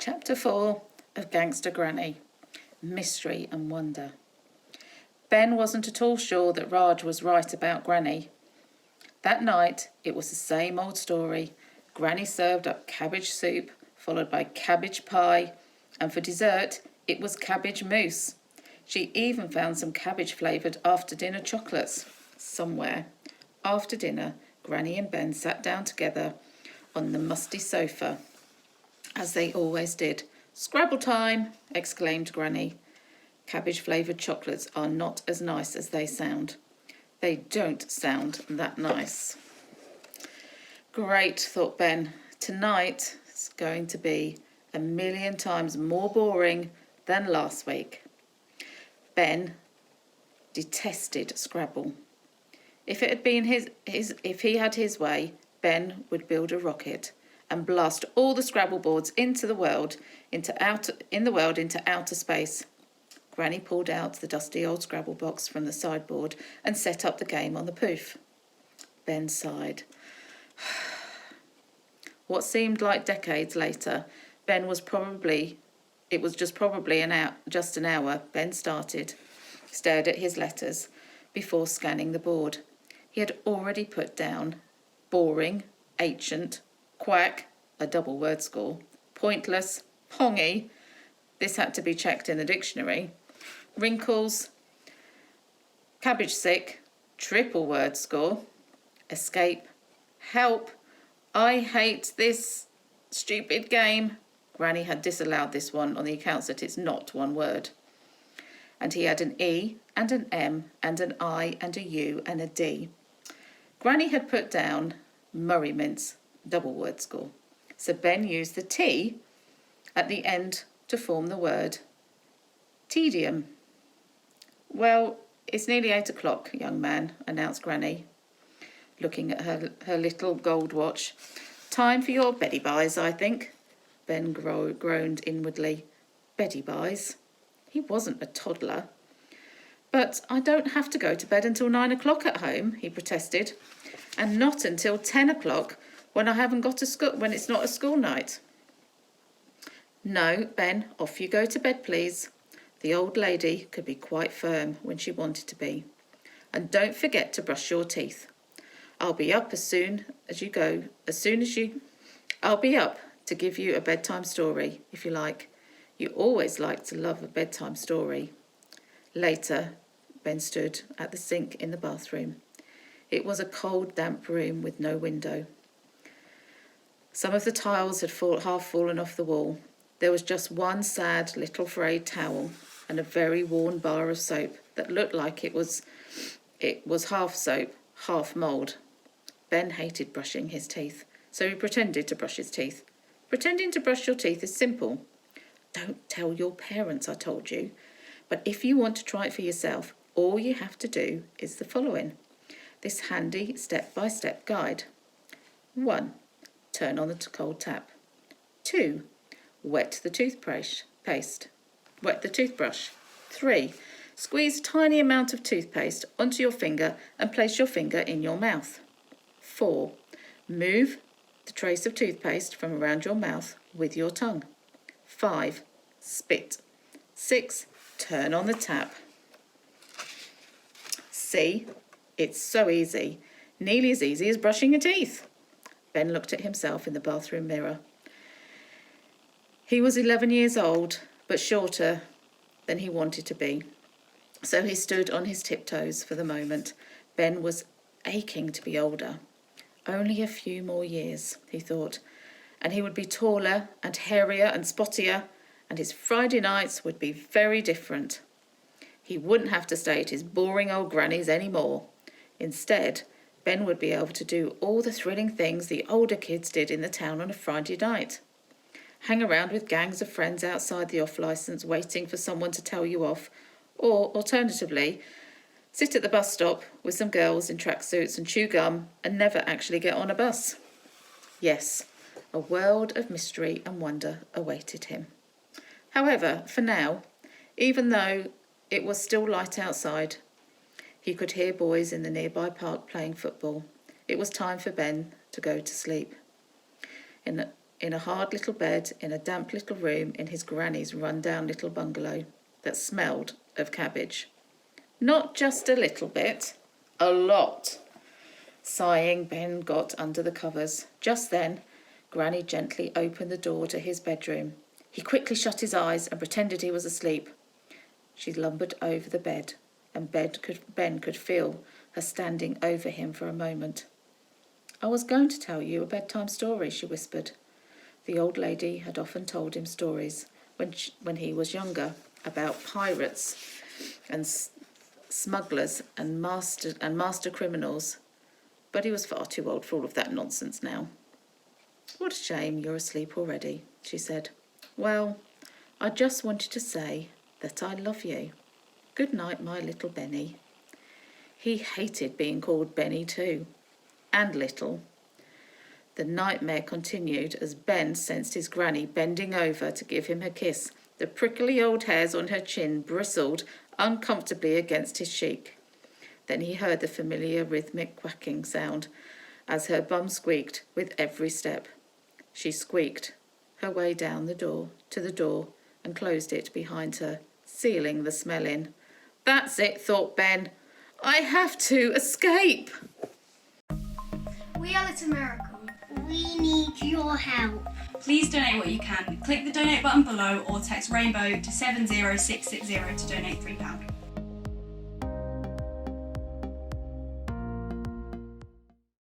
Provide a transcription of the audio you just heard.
Chapter 4 of Gangster Granny, Mystery and Wonder. Ben wasn't at all sure that Raj was right about Granny. That night, it was the same old story. Granny served up cabbage soup, followed by cabbage pie, and for dessert, it was cabbage mousse. She even found some cabbage-flavoured after-dinner chocolates somewhere. After dinner, Granny and Ben sat down together on the musty sofa, as they always did. "Scrabble time!" exclaimed Granny. Cabbage-flavoured chocolates are not as nice as they sound. They don't sound that nice. Great, thought Ben. Tonight is going to be a million times more boring than last week. Ben detested Scrabble. If it had been if he had his way, Ben would build a rocket and blast all the Scrabble boards into outer space. Granny pulled out the dusty old Scrabble box from the sideboard and set up the game on the poof. Ben sighed. What seemed like decades later, just an hour. Ben stared at his letters before scanning the board. He had already put down boring, ancient, quack, a double word score, pointless, pongy, this had to be checked in the dictionary, wrinkles, cabbage sick, triple word score, escape, help, I hate this stupid game. Granny had disallowed this one on the accounts that it's not one word. And he had an E and an M and an I and a U and a D. Granny had put down Murray mince, double word score. So Ben used the T at the end to form the word tedium. "Well, it's nearly 8 o'clock, young man," announced Granny, looking at her little gold watch. "Time for your beddy buys, I think." Ben groaned inwardly. Beddy buys? He wasn't a toddler. "But I don't have to go to bed until 9 o'clock at home," he protested. "And not until 10 o'clock when I haven't got to school, when it's not a school night." "No, Ben, off you go to bed, please." The old lady could be quite firm when she wanted to be. "And don't forget to brush your teeth. I'll be up I'll be up to give you a bedtime story, if you like. You always like to love a bedtime story." Later, Ben stood at the sink in the bathroom. It was a cold, damp room with no window. Some of the tiles had half fallen off the wall. There was just one sad little frayed towel and a very worn bar of soap that looked like it was half soap, half mould. Ben hated brushing his teeth, so he pretended to brush his teeth. Pretending to brush your teeth is simple. Don't tell your parents I told you, but if you want to try it for yourself, all you have to do is the following. This handy step-by-step guide. 1. Turn on the cold tap. 2. Wet the toothbrush. 3. Squeeze a tiny amount of toothpaste onto your finger and place your finger in your mouth. 4. Move the trace of toothpaste from around your mouth with your tongue. 5. Spit. 6. Turn on the tap. See? It's so easy. Nearly as easy as brushing your teeth. Ben looked at himself in the bathroom mirror. He was 11 years old, but shorter than he wanted to be. So he stood on his tiptoes for the moment. Ben was aching to be older. Only a few more years, he thought, and he would be taller and hairier and spottier, and his Friday nights would be very different. He wouldn't have to stay at his boring old granny's anymore. Instead, Ben would be able to do all the thrilling things the older kids did in the town on a Friday night. Hang around with gangs of friends outside the off-licence waiting for someone to tell you off, or, alternatively, sit at the bus stop with some girls in tracksuits and chew gum and never actually get on a bus. Yes, a world of mystery and wonder awaited him. However, for now, even though it was still light outside, he could hear boys in the nearby park playing football. It was time for Ben to go to sleep. in a hard little bed in a damp little room in his granny's run-down little bungalow that smelled of cabbage. Not just a little bit, a lot. Sighing, Ben got under the covers. Just then, Granny gently opened the door to his bedroom. He quickly shut his eyes and pretended he was asleep. She lumbered over the bed, and Ben could feel her standing over him for a moment. "I was going to tell you a bedtime story," she whispered. The old lady had often told him stories when he was younger about pirates and smugglers and master criminals, but he was far too old for all of that nonsense now. "What a shame you're asleep already," she said. "Well, I just wanted to say that I love you. Good night, my little Benny." He hated being called Benny too, and little. The nightmare continued as Ben sensed his granny bending over to give him a kiss. The prickly old hairs on her chin bristled uncomfortably against his cheek. Then he heard the familiar rhythmic quacking sound as her bum squeaked with every step. She squeaked her way down to the door and closed it behind her, sealing the smell in. "That's it," thought Ben. "I have to escape." We are Little Miracle. We need your help. Please donate what you can. Click the donate button below or text RAINBOW to 70660 to donate £3.